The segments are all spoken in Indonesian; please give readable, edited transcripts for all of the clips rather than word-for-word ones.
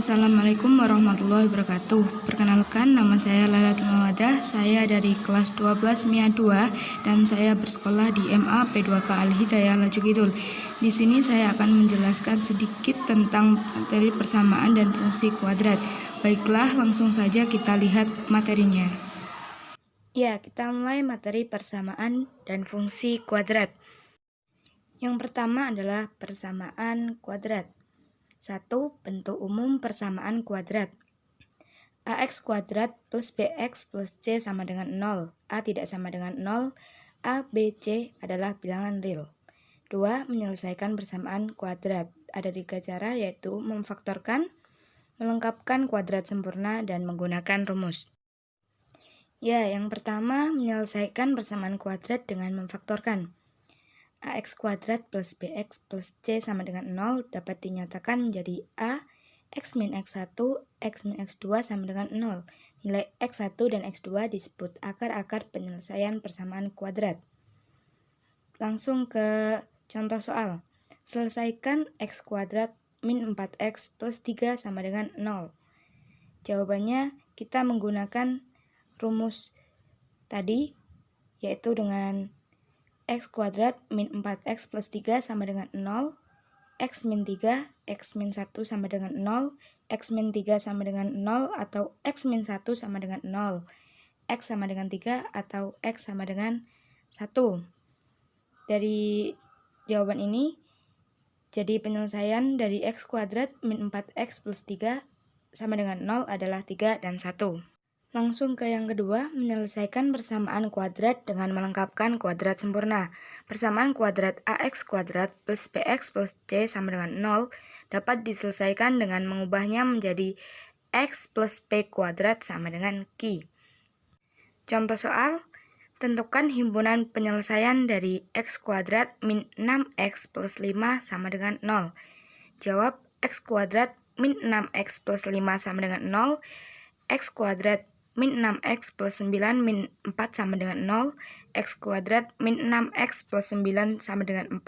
Assalamualaikum warahmatullahi wabarakatuh. Perkenalkan, nama saya Lailatul Mawadah. Saya dari kelas 12 MIA 2 dan saya bersekolah di MA P2K Al-Hidayah Laju Kidul. Di sini saya akan menjelaskan sedikit tentang materi persamaan dan fungsi kuadrat. Baiklah, langsung saja kita lihat materinya. Ya, kita mulai materi persamaan dan fungsi kuadrat. Yang pertama adalah persamaan kuadrat. 1. Bentuk umum persamaan kuadrat. AX kuadrat plus BX plus C sama dengan 0. A tidak sama dengan 0. A, B, C adalah bilangan real. 2. Menyelesaikan persamaan kuadrat. Ada 3 cara, yaitu memfaktorkan, melengkapkan kuadrat sempurna, dan menggunakan rumus. Ya, yang pertama menyelesaikan persamaan kuadrat dengan memfaktorkan. AX kuadrat plus BX plus C sama dengan 0 dapat dinyatakan menjadi A, X min X1, X min X2 sama dengan 0. Nilai X1 dan X2 disebut akar-akar penyelesaian persamaan kuadrat. Langsung ke contoh soal. Selesaikan X kuadrat min 4X plus 3 sama dengan 0. Jawabannya kita menggunakan rumus tadi, yaitu dengan X kuadrat min 4X plus 3 sama dengan 0, X min 3, X min 1 sama dengan 0, X min 3 sama dengan 0, atau X min 1 sama dengan 0, X sama dengan 3, atau X sama dengan 1. Dari jawaban ini, jadi penyelesaian dari X kuadrat min 4X plus 3 sama dengan 0 adalah 3 dan 1. Langsung ke yang kedua, menyelesaikan persamaan kuadrat dengan melengkapkan kuadrat sempurna. Persamaan kuadrat AX kuadrat plus BX plus C sama dengan 0 dapat diselesaikan dengan mengubahnya menjadi X plus P kuadrat sama dengan Q. Contoh soal, tentukan himpunan penyelesaian dari X kuadrat min 6X plus 5 sama dengan 0. Jawab, X kuadrat min 6X plus 5 sama dengan 0, X kuadrat min 6X plus 9 min 4 sama dengan 0, X kuadrat min 6X plus 9 sama dengan 4,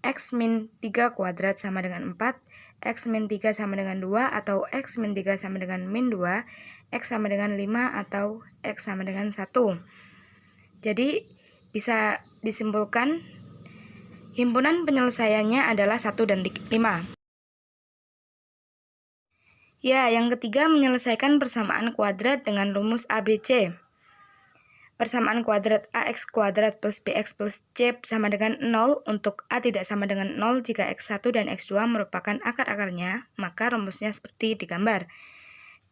X min 3 kuadrat sama dengan 4, X min 3 sama dengan 2, atau X min 3 sama dengan min 2, X sama dengan 5, atau X sama dengan 1. Jadi, bisa disimpulkan, himpunan penyelesaiannya adalah 1 dan 5. Ya, yang ketiga menyelesaikan persamaan kuadrat dengan rumus ABC. Persamaan kuadrat AX kuadrat plus BX plus C sama dengan 0 untuk A tidak sama dengan 0 jika X1 dan X2 merupakan akar-akarnya, maka rumusnya seperti digambar.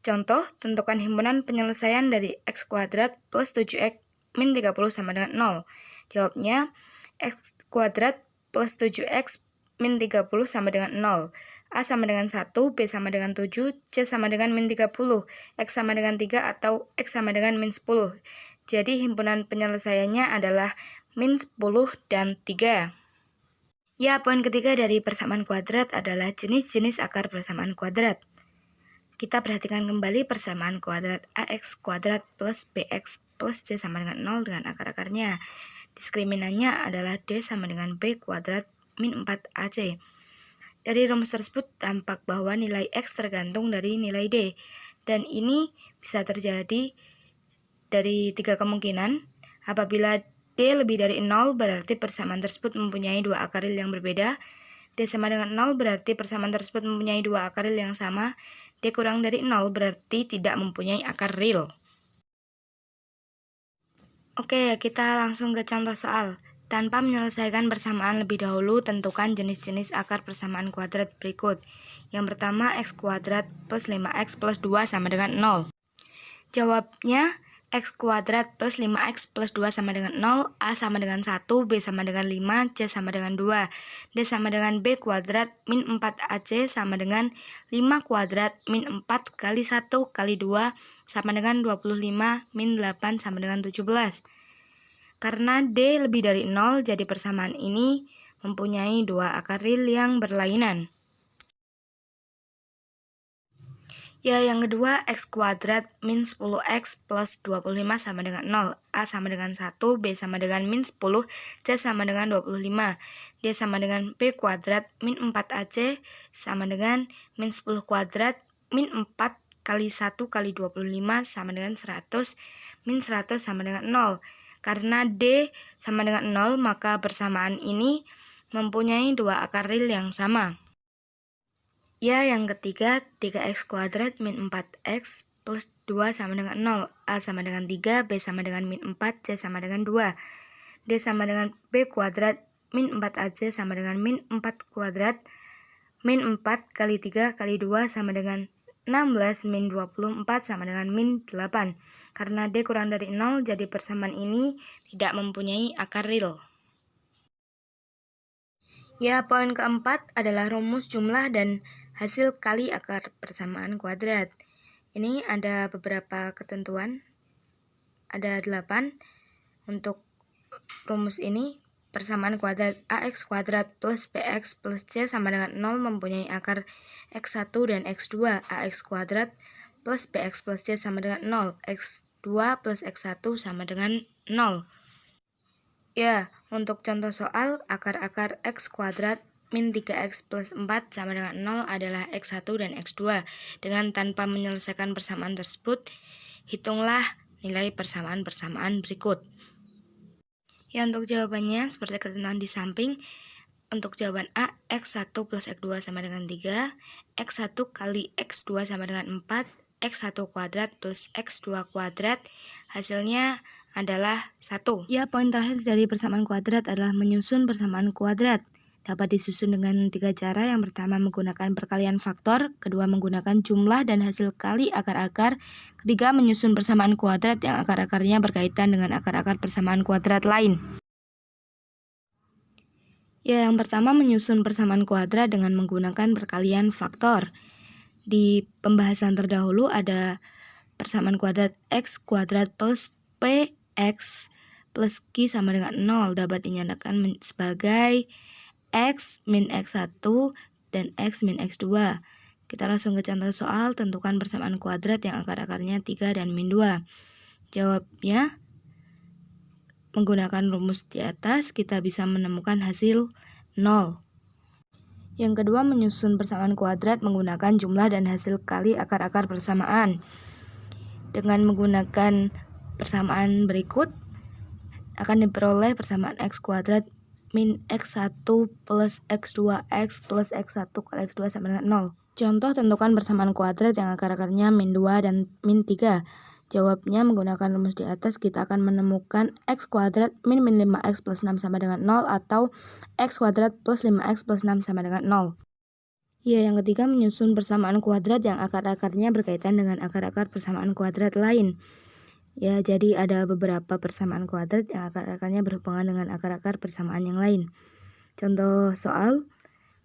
Contoh, tentukan himpunan penyelesaian dari X kuadrat plus 7X min 30 sama dengan 0. Jawabnya, X kuadrat plus 7X min 30 sama dengan 0. A sama dengan 1, B sama dengan 7, C sama dengan min 30, X sama dengan 3, atau X sama dengan min 10. Jadi himpunan penyelesaiannya adalah min 10 dan 3. Ya, poin ketiga dari persamaan kuadrat adalah jenis-jenis akar persamaan kuadrat. Kita perhatikan kembali persamaan kuadrat AX kuadrat plus BX plus C sama dengan 0 dengan akar-akarnya. Diskriminannya adalah D sama dengan B kuadrat min 4AC. Dari rumus tersebut tampak bahwa nilai X tergantung dari nilai D, dan ini bisa terjadi dari 3 kemungkinan. Apabila D lebih dari 0 berarti persamaan tersebut mempunyai 2 akar real yang berbeda. D sama dengan 0 berarti persamaan tersebut mempunyai 2 akar real yang sama. D kurang dari 0 berarti tidak mempunyai akar real. Oke, kita langsung ke contoh soal. Tanpa menyelesaikan persamaan lebih dahulu, tentukan jenis-jenis akar persamaan kuadrat berikut. Yang pertama, X kuadrat plus 5X plus 2 sama dengan 0. Jawabnya, X kuadrat plus 5X plus 2 sama dengan 0, A sama dengan 1, B sama dengan 5, C sama dengan 2, D sama dengan B kuadrat min 4AC sama dengan 5 kuadrat min 4 kali 1 kali 2 sama dengan 25 min 8 sama dengan 17. Karena D lebih dari 0, jadi persamaan ini mempunyai 2 akar real yang berlainan. Ya, yang kedua, X kuadrat min 10X plus 25 sama dengan 0. A sama dengan 1, B sama dengan min 10, C sama dengan 25. D sama dengan B kuadrat min 4AC sama dengan min 10 kuadrat min 4 kali 1 kali 25 sama dengan 100, min 100 sama dengan 0. Karena D sama dengan 0, maka persamaan ini mempunyai dua akar real yang sama. Ya, yang ketiga, 3x kuadrat min 4x plus 2 sama dengan 0. A sama dengan 3, B sama dengan min 4, C sama dengan 2. D sama dengan B kuadrat min 4AC sama dengan min 4 kuadrat. Min 4 kali 3 kali 2 sama dengan 16, min 24 sama dengan min 8. Karena D kurang dari 0, jadi persamaan ini tidak mempunyai akar real. Ya, poin keempat adalah rumus jumlah dan hasil kali akar persamaan kuadrat. Ini ada beberapa ketentuan, ada 8. Untuk rumus ini, persamaan kuadrat AX kuadrat plus BX plus C sama dengan 0 mempunyai akar X1 dan X2. AX kuadrat plus BX plus C sama dengan 0. X2 plus X1 sama dengan 0. Ya, untuk contoh soal, akar-akar X kuadrat min 3X plus 4 sama dengan 0 adalah X1 dan X2. Dengan tanpa menyelesaikan persamaan tersebut, hitunglah nilai persamaan-persamaan berikut. Ya, untuk jawabannya seperti ketentuan di samping. Untuk jawaban A, X1 plus X2 sama dengan 3, X1 kali X2 sama dengan 4, X1 kuadrat plus X2 kuadrat, hasilnya adalah 1. Ya, poin terakhir dari persamaan kuadrat adalah menyusun persamaan kuadrat. Dapat disusun dengan 3 cara. Yang pertama menggunakan perkalian faktor, kedua menggunakan jumlah dan hasil kali akar-akar, ketiga menyusun persamaan kuadrat yang akar-akarnya berkaitan dengan akar-akar persamaan kuadrat lain. Ya, yang pertama menyusun persamaan kuadrat dengan menggunakan perkalian faktor. Di pembahasan terdahulu ada persamaan kuadrat X kuadrat plus PX plus Q sama dengan 0 dapat dinyatakan sebagai X min X1 dan X min X2. Kita langsung ke contoh soal, tentukan persamaan kuadrat yang akar-akarnya 3 dan min 2. Jawabnya, menggunakan rumus di atas, kita bisa menemukan hasil 0. Yang kedua, menyusun persamaan kuadrat menggunakan jumlah dan hasil kali akar-akar persamaan. Dengan menggunakan persamaan berikut, akan diperoleh persamaan X kuadrat min X1 plus X2X plus X1 kali X2 sama dengan 0. Contoh, tentukan persamaan kuadrat yang akar-akarnya min 2 dan min 3. Jawabnya menggunakan rumus di atas, kita akan menemukan X kuadrat min 5X plus 6 sama dengan 0 atau X kuadrat plus 5X plus 6 sama dengan 0. Ya, yang ketiga menyusun persamaan kuadrat yang akar-akarnya berkaitan dengan akar-akar persamaan kuadrat lain. Ya, jadi ada beberapa persamaan kuadrat yang akar-akarnya berhubungan dengan akar-akar persamaan yang lain. Contoh soal,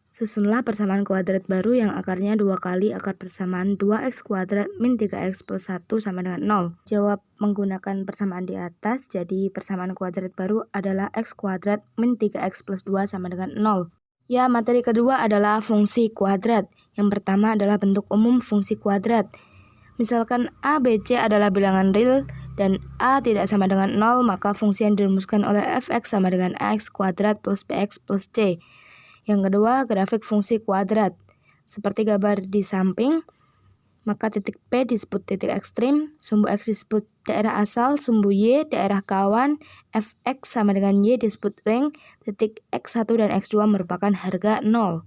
susunlah persamaan kuadrat baru yang akarnya 2 kali akar persamaan 2x kuadrat min 3x plus 1 sama dengan 0. Jawab menggunakan persamaan di atas, jadi persamaan kuadrat baru adalah x kuadrat min 3x plus 2 sama dengan 0. Ya, materi kedua adalah fungsi kuadrat. Yang pertama adalah bentuk umum fungsi kuadrat. Misalkan A, B, C adalah bilangan real dan A tidak sama dengan 0, maka fungsi yang dirumuskan oleh fx sama dengan ax kuadrat plus bx plus c. Yang kedua, grafik fungsi kuadrat. Seperti gambar di samping, maka titik P disebut titik ekstrim, sumbu X disebut daerah asal, sumbu Y daerah kawan, fx sama dengan Y disebut ring, titik X1 dan X2 merupakan harga 0.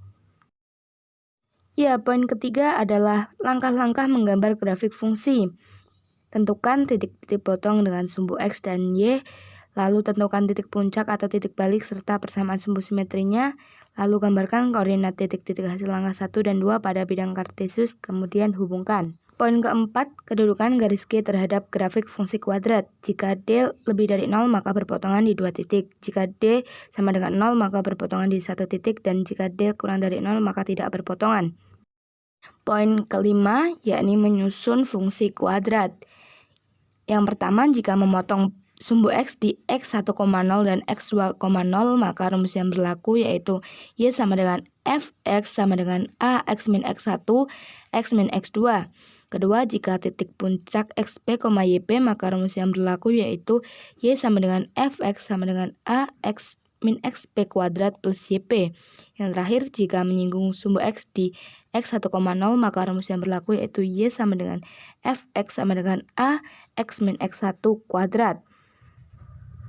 Ya, poin ketiga adalah langkah-langkah menggambar grafik fungsi. Tentukan titik-titik potong dengan sumbu X dan Y, lalu tentukan titik puncak atau titik balik serta persamaan sumbu simetrinya, lalu gambarkan koordinat titik-titik hasil langkah 1 dan 2 pada bidang kartesius, kemudian hubungkan. Poin keempat, kedudukan garis G terhadap grafik fungsi kuadrat. Jika D lebih dari 0, maka berpotongan di 2 titik. Jika D sama dengan 0, maka berpotongan di 1 titik. Dan jika D kurang dari 0, maka tidak berpotongan. Poin kelima, yakni menyusun fungsi kuadrat. Yang pertama, jika memotong sumbu X di X1,0 dan X2,0, maka rumus yang berlaku yaitu Y sama dengan Fx sama dengan A X min X1, X min X2. Kedua, jika titik puncak XP, YP, maka rumus yang berlaku yaitu Y sama dengan Fx sama dengan A X min X P kuadrat plus YP. Yang terakhir, jika menyinggung sumbu X di X 1,0, maka rumus yang berlaku yaitu Y sama dengan Fx sama dengan A X min X1 kuadrat.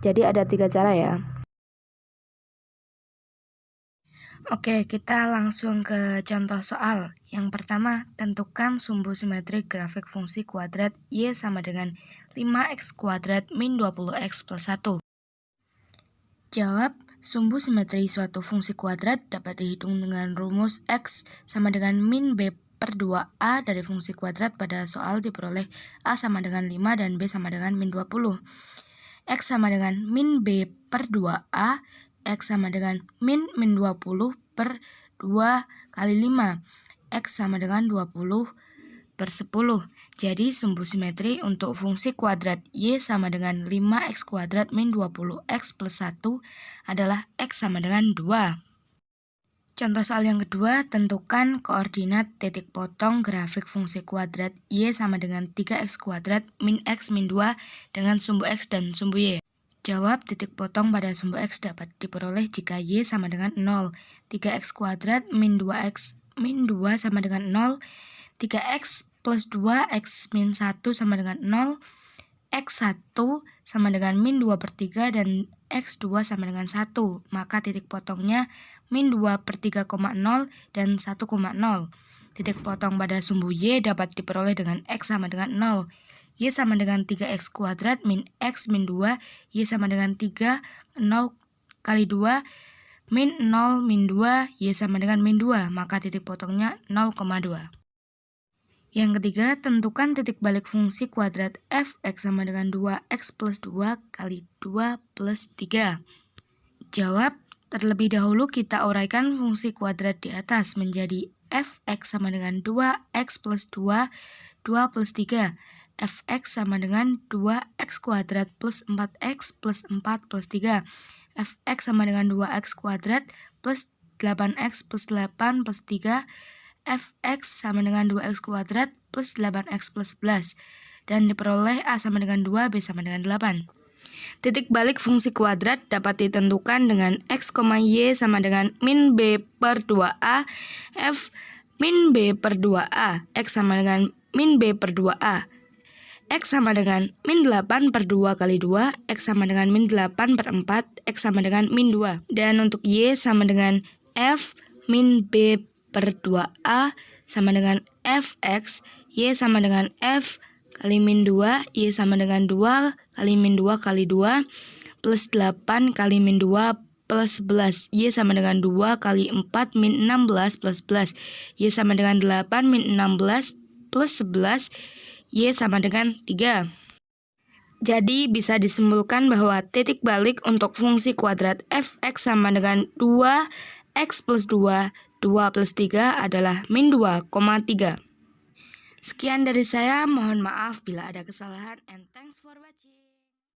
Jadi ada 3 cara ya. Oke, kita langsung ke contoh soal. Yang pertama, tentukan sumbu simetrik grafik fungsi kuadrat Y sama dengan 5X kuadrat min 20X plus 1. Jawab, sumbu simetri suatu fungsi kuadrat dapat dihitung dengan rumus X sama dengan min B per 2A dari fungsi kuadrat. Pada soal diperoleh A sama dengan 5 dan B sama dengan min 20. X sama dengan min B per 2A, X sama dengan min 20 per 2 kali 5. X sama dengan 20 per 10. Jadi sumbu simetri untuk fungsi kuadrat Y sama dengan 5X kuadrat min 20X plus 1 adalah X sama dengan 2. Contoh soal yang kedua, tentukan koordinat titik potong grafik fungsi kuadrat Y sama dengan 3X kuadrat min X min 2 dengan sumbu X dan sumbu Y. Jawab, titik potong pada sumbu X dapat diperoleh jika Y sama dengan 0. 3X kuadrat min 2X min 2 sama dengan 0. 3X plus 2 X min 1 sama dengan 0. X1 sama dengan min 2 per 3 dan X2 sama dengan 1. Maka titik potongnya min 2 per 3,0 dan 1,0. Titik potong pada sumbu Y dapat diperoleh dengan X sama dengan 0. Y sama dengan 3X kuadrat min X min 2. Y sama dengan 3, 0 kali 2, min 0 min 2, Y sama dengan min 2. Maka titik potongnya 0,2. Yang ketiga, tentukan titik balik fungsi kuadrat Fx sama dengan 2X plus 2 kali 2 plus 3. Jawab, terlebih dahulu kita uraikan fungsi kuadrat di atas menjadi Fx sama dengan 2X plus 2, 2 plus 3. Fx sama dengan 2X kuadrat plus 4X plus 4 plus 3. Fx sama dengan 2X kuadrat plus 8X plus 8 plus 3. Fx sama dengan 2X kuadrat plus 8X plus 11. Dan diperoleh A sama dengan 2, B sama dengan 8. Titik balik fungsi kuadrat dapat ditentukan dengan X, Y sama dengan min B per 2A. F min B per 2A. X sama dengan min B per 2A. X sama dengan min 8 per 2 kali 2, X sama dengan min 8 per 4, X sama dengan min 2. Dan untuk Y sama dengan F min B per 2A sama dengan Fx, Y sama dengan F kali min 2, Y sama dengan 2 kali min 2 kali 2, plus 8 kali min 2 plus 11, Y sama dengan 2 kali 4 min 16 plus 11, Y sama dengan 8 min 16 plus 11, Y sama dengan 3. Jadi bisa disimpulkan bahwa titik balik untuk fungsi kuadrat Fx sama dengan 2X plus 2, 2 plus 3 adalah min 2,3. Sekian dari saya, mohon maaf bila ada kesalahan and thanks for watching.